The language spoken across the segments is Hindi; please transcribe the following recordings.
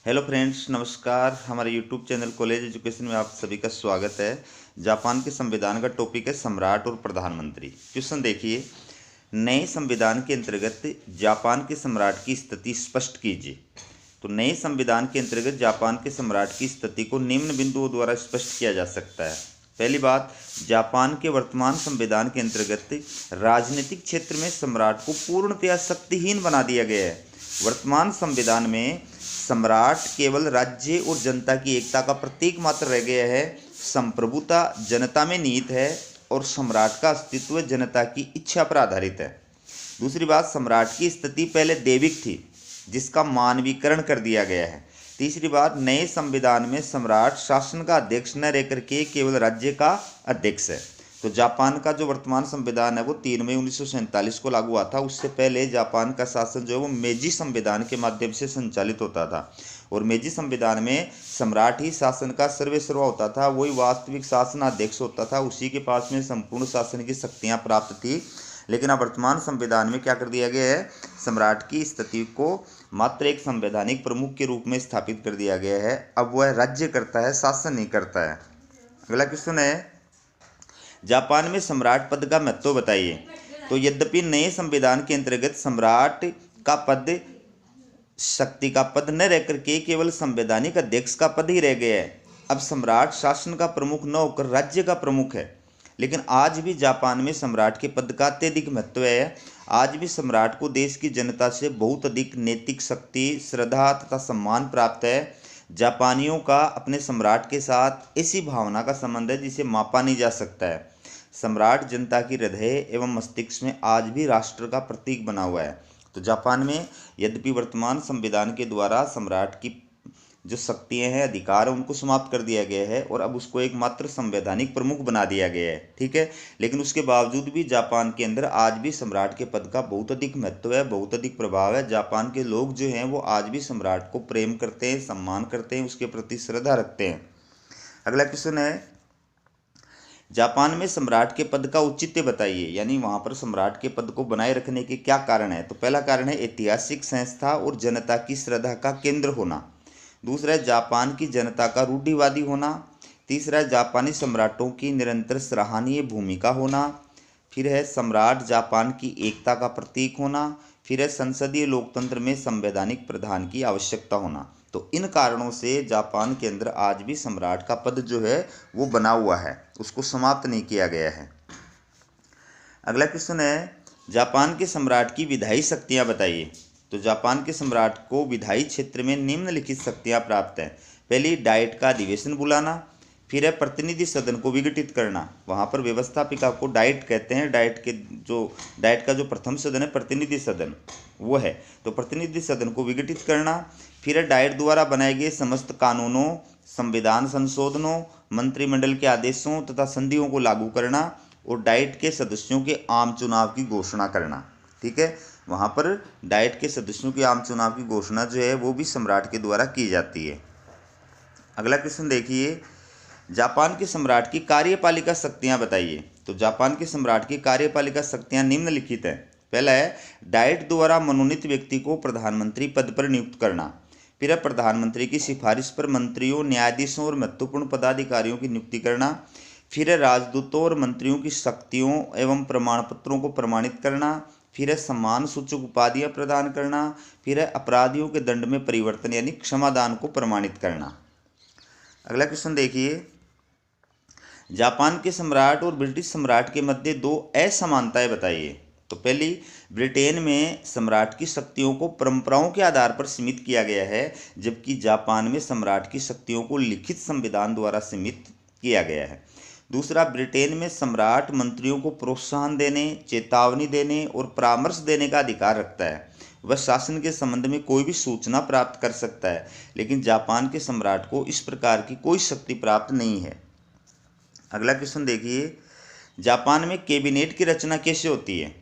हेलो फ्रेंड्स, नमस्कार। हमारे यूट्यूब चैनल कॉलेज एजुकेशन में आप सभी का स्वागत है। जापान के संविधान का टॉपिक है सम्राट और प्रधानमंत्री। क्वेश्चन देखिए, नए संविधान के अंतर्गत जापान के सम्राट की स्थिति स्पष्ट कीजिए। तो नए संविधान के अंतर्गत जापान के सम्राट की स्थिति को निम्न बिंदुओं द्वारा स्पष्ट किया जा सकता है। पहली बात, जापान के वर्तमान संविधान के अंतर्गत राजनीतिक क्षेत्र में सम्राट को पूर्णतया शक्तिहीन बना दिया गया है। वर्तमान संविधान में सम्राट केवल राज्य और जनता की एकता का प्रतीक मात्र रह गया है। संप्रभुता जनता में निहित है और सम्राट का अस्तित्व जनता की इच्छा पर आधारित है। दूसरी बात, सम्राट की स्थिति पहले दैविक थी जिसका मानवीकरण कर दिया गया है। तीसरी बात, नए संविधान में सम्राट शासन का अध्यक्ष न रह करके केवल राज्य का अध्यक्ष है। तो जापान का जो वर्तमान संविधान है वो 3 मई 1947 को लागू हुआ था। उससे पहले जापान का शासन जो है वो मेजी संविधान के माध्यम से संचालित होता था और मेजी संविधान में सम्राट ही शासन का सर्वेसर्वा होता था, वही वास्तविक शासनाध्यक्ष होता था, उसी के पास में संपूर्ण शासन की शक्तियाँ प्राप्त थी। लेकिन अब वर्तमान संविधान में क्या कर दिया गया है, सम्राट की स्थिति को मात्र एक संवैधानिक प्रमुख के रूप में स्थापित कर दिया गया है। अब वह राज्य करता है, शासन नहीं करता है। अगला क्वेश्चन है, जापान में सम्राट पद का महत्व बताइए। तो यद्यपि नए संविधान के अंतर्गत सम्राट का पद शक्ति का पद न रह करके केवल संवैधानिक अध्यक्ष का पद ही रह गया है। अब सम्राट शासन का प्रमुख न होकर राज्य का प्रमुख है। लेकिन आज भी जापान में सम्राट के पद का अत्यधिक महत्व है। आज भी सम्राट को देश की जनता से बहुत अधिक नैतिक शक्ति, श्रद्धा तथा सम्मान प्राप्त है। जापानियों का अपने सम्राट के साथ ऐसी भावना का संबंध है जिसे मापा नहीं जा सकता है। सम्राट जनता की हृदय एवं मस्तिष्क में आज भी राष्ट्र का प्रतीक बना हुआ है। तो जापान में यद्यपि वर्तमान संविधान के द्वारा सम्राट की जो शक्तियां हैं, अधिकार है, उनको समाप्त कर दिया गया है और अब उसको एक मात्र संवैधानिक प्रमुख बना दिया गया है, ठीक है। लेकिन उसके बावजूद भी जापान के अंदर आज भी सम्राट के पद का बहुत अधिक महत्व है, बहुत अधिक प्रभाव है। जापान के लोग जो हैं वो आज भी सम्राट को प्रेम करते हैं, सम्मान करते हैं, उसके प्रति श्रद्धा रखते हैं। अगला क्वेश्चन है, जापान में सम्राट के पद का औचित्य बताइए, यानी वहाँ पर सम्राट के पद को बनाए रखने के क्या कारण है। तो पहला कारण है ऐतिहासिक संस्था और जनता की श्रद्धा का केंद्र होना। दूसरा है जापान की जनता का रूढ़िवादी होना। तीसरा है जापानी सम्राटों की निरंतर सराहनीय भूमिका होना। फिर है सम्राट जापान की एकता का प्रतीक होना। फिर है संसदीय लोकतंत्र में संवैधानिक प्रधान की आवश्यकता होना। तो इन कारणों से जापान के अंदर आज भी सम्राट का पद जो है वो बना हुआ है, उसको समाप्त नहीं किया गया है। अगला क्वेश्चन है, जापान के सम्राट की विधायी शक्तियाँ बताइए। तो जापान के सम्राट को विधायी क्षेत्र में निम्नलिखित शक्तियाँ प्राप्त हैं। पहली, डाइट का अधिवेशन बुलाना। फिर है प्रतिनिधि सदन को विघटित करना। वहाँ पर व्यवस्थापिका को डाइट कहते हैं। डाइट का जो प्रथम सदन है प्रतिनिधि सदन वो है, तो प्रतिनिधि सदन को विघटित करना। फिर है डाइट द्वारा बनाए गए समस्त कानूनों, संविधान संशोधनों, मंत्रिमंडल के आदेशों तथा संधियों को लागू करना और डाइट के सदस्यों के आम चुनाव की घोषणा करना, ठीक है। वहाँ पर डाइट के सदस्यों के आम चुनाव की घोषणा जो है वो भी सम्राट के द्वारा की जाती है। अगला क्वेश्चन देखिए, जापान के सम्राट की कार्यपालिका शक्तियाँ बताइए। तो जापान के सम्राट की कार्यपालिका शक्तियाँ निम्नलिखित हैं। पहला है डाइट द्वारा मनोनीत व्यक्ति को प्रधानमंत्री पद पर नियुक्त करना। फिर है प्रधानमंत्री की सिफारिश पर मंत्रियों, न्यायाधीशों और महत्वपूर्ण पदाधिकारियों की नियुक्ति करना। फिर है राजदूतों और मंत्रियों की शक्तियों एवं प्रमाण पत्रों को प्रमाणित करना। फिर है सम्मान सूचक उपाधियाँ प्रदान करना। फिर है अपराधियों के दंड में परिवर्तन यानी क्षमादान को प्रमाणित करना। अगला क्वेश्चन देखिए, जापान के सम्राट और ब्रिटिश सम्राट के मध्य दो असमानताएं बताइए। तो पहली, ब्रिटेन में सम्राट की शक्तियों को परंपराओं के आधार पर सीमित किया गया है, जबकि जापान में सम्राट की शक्तियों को लिखित संविधान द्वारा सीमित किया गया है। दूसरा, ब्रिटेन में सम्राट मंत्रियों को प्रोत्साहन देने, चेतावनी देने और परामर्श देने का अधिकार रखता है। वह शासन के संबंध में कोई भी सूचना प्राप्त कर सकता है, लेकिन जापान के सम्राट को इस प्रकार की कोई शक्ति प्राप्त नहीं है। अगला क्वेश्चन देखिए, जापान में कैबिनेट की रचना कैसे होती है।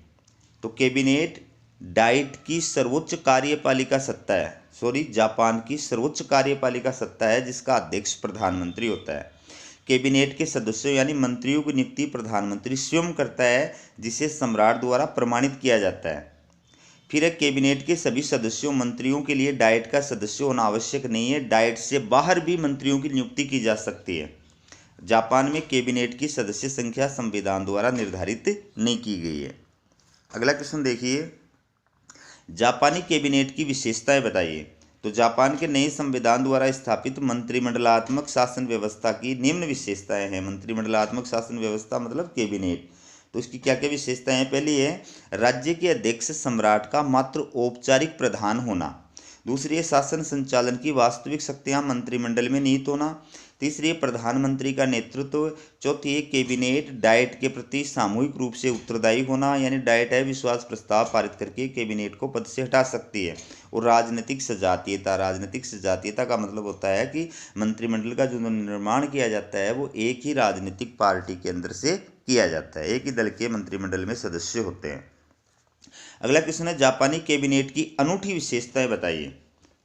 तो कैबिनेट डाइट की सर्वोच्च कार्यपालिका सत्ता है, जापान की सर्वोच्च कार्यपालिका सत्ता है जिसका अध्यक्ष प्रधानमंत्री होता है। कैबिनेट के सदस्यों यानी मंत्रियों की नियुक्ति प्रधानमंत्री स्वयं करता है, जिसे सम्राट द्वारा प्रमाणित किया जाता है। फिर है कैबिनेट के सभी सदस्यों मंत्रियों के लिए डाइट का सदस्य होना आवश्यक नहीं है, डाइट से बाहर भी मंत्रियों की नियुक्ति की जा सकती है। जापान में कैबिनेट की सदस्य संख्या संविधान द्वारा निर्धारित नहीं की गई है। अगला क्वेश्चन देखिए, जापानी कैबिनेट की विशेषताएं बताइए। तो जापान के नए संविधान द्वारा स्थापित मंत्रिमंडलात्मक शासन व्यवस्था की निम्न विशेषताएं हैं। मंत्रिमंडलात्मक शासन व्यवस्था मतलब कैबिनेट, तो इसकी क्या क्या विशेषताएं हैं। पहली है राज्य के अध्यक्ष सम्राट का मात्र औपचारिक प्रधान होना। दूसरी है शासन संचालन की वास्तविक शक्तियां मंत्रिमंडल में निहित होना। तीसरी है प्रधानमंत्री का नेतृत्व। चौथी है कैबिनेट डाइट के प्रति सामूहिक रूप से उत्तरदायी होना, यानी डाइट है विश्वास प्रस्ताव पारित करके कैबिनेट को पद से हटा सकती है। और राजनीतिक सजातीयता, राजनीतिक सजातीयता का मतलब होता है कि मंत्रिमंडल का जो निर्माण किया जाता है वो एक ही राजनीतिक पार्टी के अंदर से किया जाता है, एक ही दल के मंत्रिमंडल में सदस्य होते हैं। अगला क्वेश्चन है जापानी कैबिनेट की अनूठी विशेषताएं बताइए।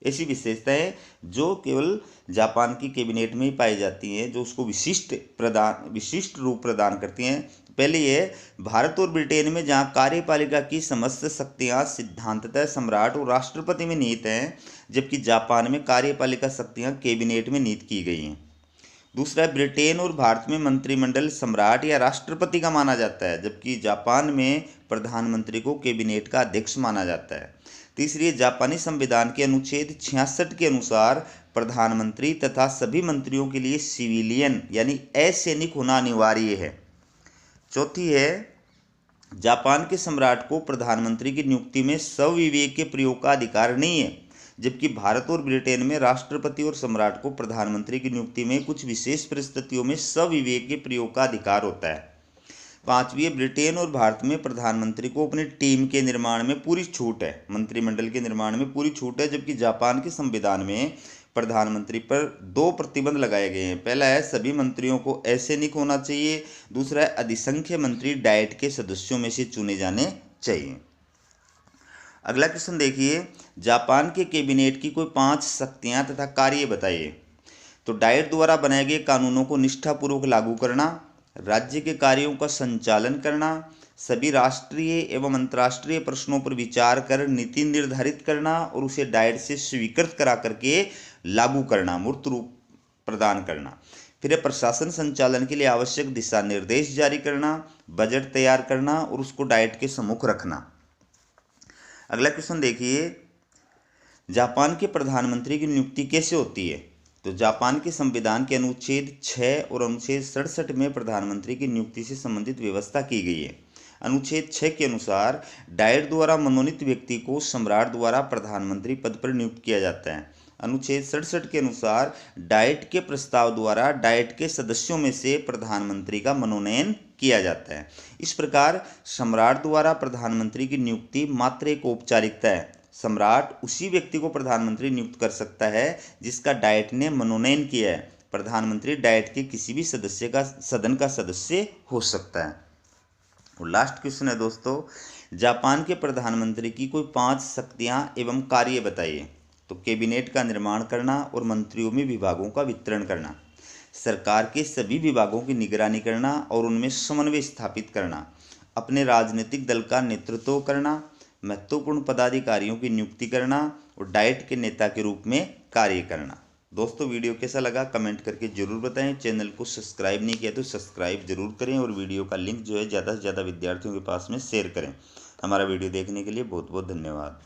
ऐसी विशेषताएं जो केवल जापान की कैबिनेट में ही पाई जाती हैं, जो उसको विशिष्ट रूप प्रदान करती हैं। पहले ये भारत और ब्रिटेन में जहां कार्यपालिका की समस्त शक्तियां सिद्धांततः सम्राट और राष्ट्रपति में निहित हैं, जबकि जापान में कार्यपालिका शक्तियां कैबिनेट में निहित की गई हैं। दूसरा है ब्रिटेन और भारत में मंत्रिमंडल सम्राट या राष्ट्रपति का माना जाता है, जबकि जापान में प्रधानमंत्री को कैबिनेट का अध्यक्ष माना जाता है। तीसरी, जापानी संविधान के अनुच्छेद 66 के अनुसार प्रधानमंत्री तथा सभी मंत्रियों के लिए सिविलियन यानी असैनिक होना अनिवार्य है। चौथी है जापान के सम्राट को प्रधानमंत्री की नियुक्ति में स्वविवेक के प्रयोग का अधिकार नहीं है, जबकि भारत और ब्रिटेन में राष्ट्रपति और सम्राट को प्रधानमंत्री की नियुक्ति में कुछ विशेष परिस्थितियों में स्वविवेक के प्रयोग का अधिकार होता है। पांचवी, ब्रिटेन और भारत में प्रधानमंत्री को अपनी टीम के निर्माण में पूरी छूट है, मंत्रिमंडल के निर्माण में पूरी छूट है, जबकि जापान के संविधान में प्रधानमंत्री पर 2 प्रतिबंध लगाए गए हैं। पहला है सभी मंत्रियों को असैनिक होना चाहिए। दूसरा है अधिसंख्य मंत्री डाइट के सदस्यों में से चुने जाने चाहिए। अगला क्वेश्चन देखिए, जापान के कैबिनेट की कोई 5 शक्तियां तथा कार्य बताइए। तो डाइट द्वारा बनाए गए कानूनों को निष्ठापूर्वक लागू करना, राज्य के कार्यों का संचालन करना, सभी राष्ट्रीय एवं अंतर्राष्ट्रीय प्रश्नों पर विचार कर नीति निर्धारित करना और उसे डाइट से स्वीकृत करा करके लागू करना, मूर्त रूप प्रदान करना। फिर प्रशासन संचालन के लिए आवश्यक दिशा निर्देश जारी करना, बजट तैयार करना और उसको डाइट के सम्मुख रखना। अगला क्वेश्चन देखिए, जापान के प्रधानमंत्री की नियुक्ति कैसे होती है। तो जापान के संविधान के अनुच्छेद 6 और अनुच्छेद 67 में प्रधानमंत्री की नियुक्ति से संबंधित व्यवस्था की गई है। अनुच्छेद 6 के अनुसार डाइट द्वारा मनोनीत व्यक्ति को सम्राट द्वारा प्रधानमंत्री पद पर नियुक्त किया जाता है। अनुच्छेद 67 के अनुसार डाइट के प्रस्ताव द्वारा डाइट के सदस्यों में से प्रधानमंत्री का मनोनयन किया जाता है। इस प्रकार सम्राट द्वारा प्रधानमंत्री की नियुक्ति मात्र एक औपचारिकता है। सम्राट उसी व्यक्ति को प्रधानमंत्री नियुक्त कर सकता है जिसका डाइट ने मनोनयन किया है। प्रधानमंत्री डाइट के किसी भी सदन का सदस्य हो सकता है। और लास्ट क्वेश्चन है दोस्तों, जापान के प्रधानमंत्री की कोई 5 शक्तियां एवं कार्य बताइए। तो कैबिनेट का निर्माण करना और मंत्रियों में विभागों का वितरण करना, सरकार के सभी विभागों की निगरानी करना और उनमें समन्वय स्थापित करना, अपने राजनीतिक दल का नेतृत्व करना, महत्वपूर्ण पदाधिकारियों की नियुक्ति करना और डाइट के नेता के रूप में कार्य करना। दोस्तों वीडियो कैसा लगा कमेंट करके जरूर बताएं। चैनल को सब्सक्राइब नहीं किया तो सब्सक्राइब जरूर करें और वीडियो का लिंक जो है ज़्यादा से ज़्यादा विद्यार्थियों के पास में शेयर करें। हमारा वीडियो देखने के लिए बहुत बहुत धन्यवाद।